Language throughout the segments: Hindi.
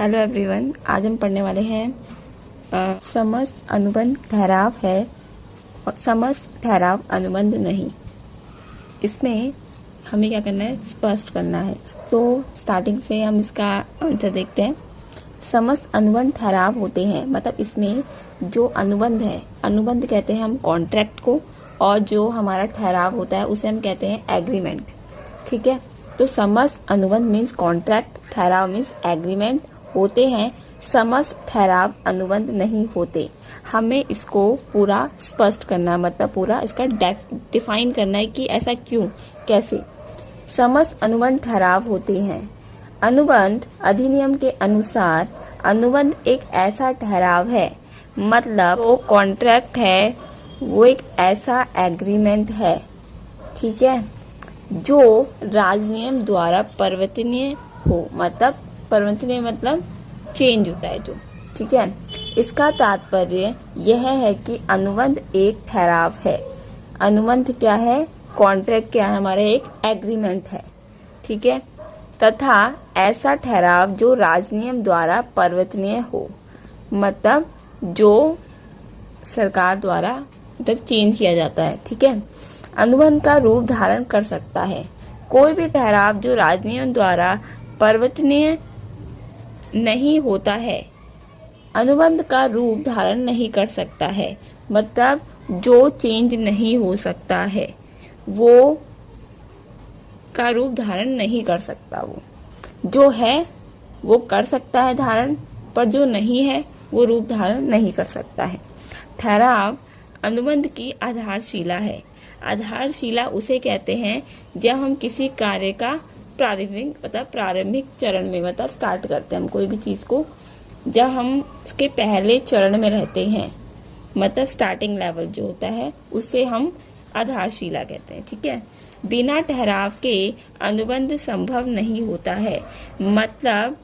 हेलो एवरीवन, आज हम पढ़ने वाले हैं समस्त अनुबंध ठहराव है और समस्त ठहराव अनुबंध नहीं। इसमें हमें क्या करना है, स्पष्ट करना है। तो स्टार्टिंग से हम इसका आंसर देखते हैं। समस्त अनुबंध ठहराव होते हैं, मतलब इसमें जो अनुबंध है, अनुबंध कहते हैं हम कॉन्ट्रैक्ट को, और जो हमारा ठहराव होता है उसे हम कहते हैं एग्रीमेंट। ठीक है, तो समस्त अनुबंध मीन्स कॉन्ट्रैक्ट, ठहराव मीन्स एग्रीमेंट होते हैं, समस्त ठहराव अनुबंध नहीं होते। हमें इसको पूरा स्पष्ट करना है, मतलब पूरा इसका डिफाइन करना है कि ऐसा क्यों, कैसे। समस्त अनुबंध ठहराव होते हैं। अनुबंध अधिनियम के अनुसार अनुबंध एक ऐसा ठहराव है, मतलब वो कॉन्ट्रैक्ट है, वो एक ऐसा एग्रीमेंट है, ठीक है, जो राजनियम द्वारा परिवर्तनीय हो, मतलब परिवर्तनीय मतलब चेंज होता है जो, ठीक है। इसका तात्पर्य यह है कि अनुबंध एक ठहराव है। अनुबंध क्या है, कॉन्ट्रैक्ट क्या है, हमारा एक एग्रीमेंट है, ठीक है, तथा ऐसा ठहराव जो राजनियम द्वारा परिवर्तनीय हो, मतलब जो सरकार द्वारा मतलब चेंज किया जाता है, ठीक है। अनुबंध का रूप धारण कर सकता है। कोई भी ठहराव जो राजनियम द्वारा परिवर्तनीय नहीं होता है, अनुबंध का रूप धारण नहीं कर सकता है, मतलब जो चेंज नहीं हो सकता है वो का रूप धारण नहीं कर सकता। वो जो है वो कर सकता है धारण, पर जो नहीं है वो रूप धारण नहीं कर सकता है। ठहराव अनुबंध की आधारशिला है। आधारशिला उसे कहते हैं जब हम किसी कार्य का प्रारंभिक चरण में, मतलब स्टार्ट करते हैं हम कोई भी चीज को, जब हम उसके पहले चरण में रहते हैं, मतलब स्टार्टिंग लेवल जो होता है उसे हम आधारशिला कहते हैं, ठीक है। बिना ठहराव के अनुबंध संभव नहीं होता है, मतलब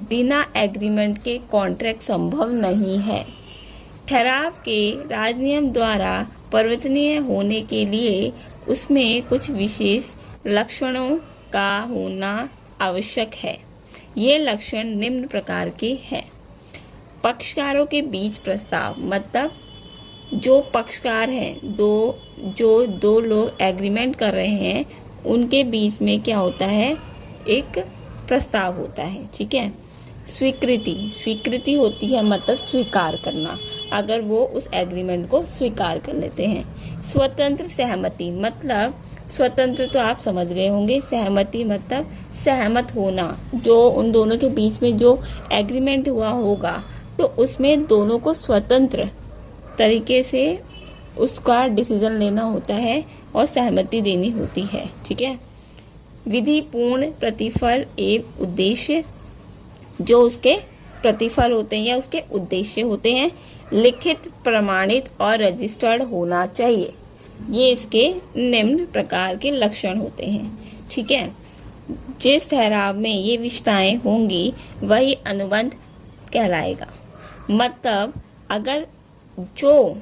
बिना एग्रीमेंट के कॉन्ट्रैक्ट संभव नहीं है। ठहराव के राजनियम द्वारा परिवर्तनीय होने के लिए उसमें कुछ विशेष लक्षणों का होना आवश्यक है। ये लक्षण निम्न प्रकार के हैं। पक्षकारों के बीच प्रस्ताव, मतलब जो पक्षकार हैं, दो लोग एग्रीमेंट कर रहे हैं, उनके बीच में क्या होता है, एक प्रस्ताव होता है, ठीक है। स्वीकृति होती है, मतलब स्वीकार करना, अगर वो उस एग्रीमेंट को स्वीकार कर लेते हैं। स्वतंत्र सहमति, मतलब स्वतंत्र तो आप समझ गए होंगे, सहमति मतलब सहमत होना, जो उन दोनों के बीच में जो एग्रीमेंट हुआ होगा तो उसमें दोनों को स्वतंत्र तरीके से उसका डिसीजन लेना होता है और सहमति देनी होती है, ठीक है। विधि पूर्ण प्रतिफल एवं उद्देश्य, जो उसके प्रतिफल होते हैं या उसके उद्देश्य होते हैं, लिखित, प्रमाणित और रजिस्टर्ड होना चाहिए। ये इसके निम्न प्रकार के लक्षण होते हैं, ठीक है। जिस ठहराव में ये विशेषताएं होंगी वही अनुबंध कहलाएगा। मतलब अगर जो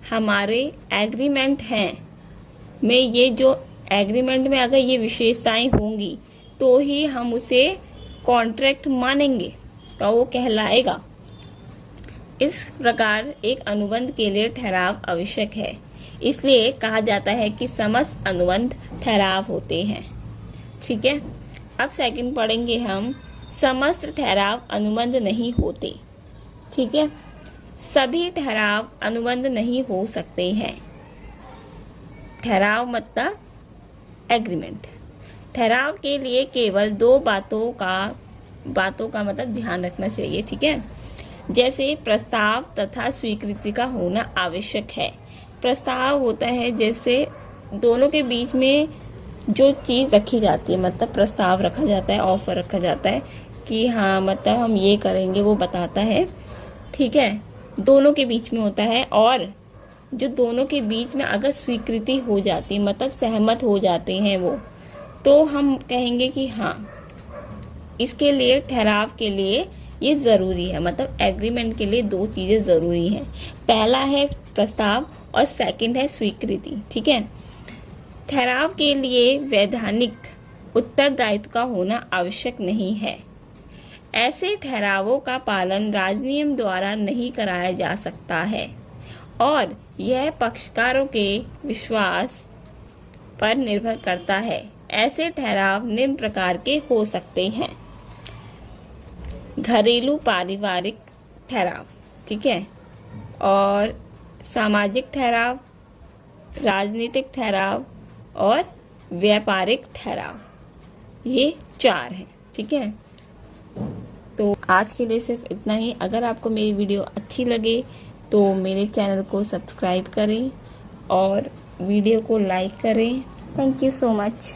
हमारे एग्रीमेंट हैं में, ये जो एग्रीमेंट में अगर ये विशेषताएं होंगी तो ही हम उसे कॉन्ट्रैक्ट मानेंगे, तो वो कहलाएगा। इस प्रकार एक अनुबंध के लिए ठहराव आवश्यक है, इसलिए कहा जाता है कि समस्त अनुबंध ठहराव होते हैं, ठीक है। अब सेकंड पढ़ेंगे हम, समस्त ठहराव अनुबंध नहीं होते, ठीक है। सभी ठहराव अनुबंध नहीं हो सकते हैं। ठहराव मतलब एग्रीमेंट। ठहराव के लिए केवल दो बातों का मतलब ध्यान रखना चाहिए, ठीक है। जैसे प्रस्ताव तथा स्वीकृति का होना आवश्यक है। प्रस्ताव होता है जैसे दोनों के बीच में जो चीज़ रखी जाती है, मतलब प्रस्ताव रखा जाता है, ऑफर रखा जाता है कि हाँ मतलब हम ये करेंगे, वो बताता है, ठीक है, दोनों के बीच में होता है। और जो दोनों के बीच में अगर स्वीकृति हो जाती है, मतलब सहमत हो जाते हैं वो, तो हम कहेंगे कि हाँ इसके लिए, ठहराव के लिए ये ज़रूरी है, मतलब एग्रीमेंट के लिए दो चीज़ें ज़रूरी हैं। पहला है प्रस्ताव और सेकंड है स्वीकृति, ठीक है। ठहराव के लिए वैधानिक उत्तरदायित्व का होना आवश्यक नहीं है। ऐसे ठहरावों का पालन राजनियम द्वारा नहीं कराया जा सकता है और यह पक्षकारों के विश्वास पर निर्भर करता है। ऐसे ठहराव निम्न प्रकार के हो सकते हैं: घरेलू पारिवारिक ठहराव, ठीक है, और सामाजिक ठहराव, राजनीतिक ठहराव और व्यापारिक ठहराव, ये 4 हैं, ठीक है। तो आज के लिए सिर्फ इतना ही। अगर आपको मेरी वीडियो अच्छी लगे तो मेरे चैनल को सब्सक्राइब करें और वीडियो को लाइक करें। Thank you so much.